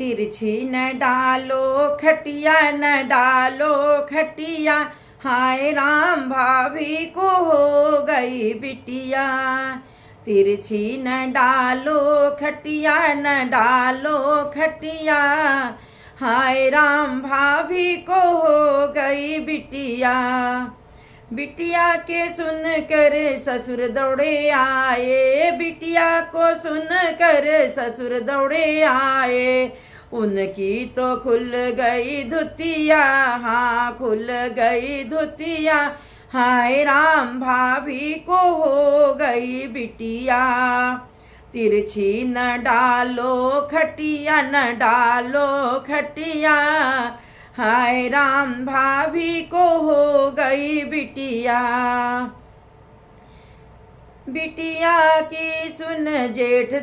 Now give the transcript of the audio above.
तिरछी न डालो खटिया न डालो खटिया, हाय राम भाभी को हो गई बिटिया। तिरछी न डालो खटिया न डालो खटिया, हाय राम भाभी को हो गई बिटिया। बिटिया के सुन कर ससुर दौड़े आए, बिटिया को सुन कर ससुर दौड़े आए। उनकी तो खुल गई धुतिया, हाँ खुल गई धुतिया, हाय राम भाभी को हो गई बिटिया। तिरछी न डालो खटिया न डालो खटिया, हाय राम भाभी को हो गई बिटिया। बिटिया की सुन जेठ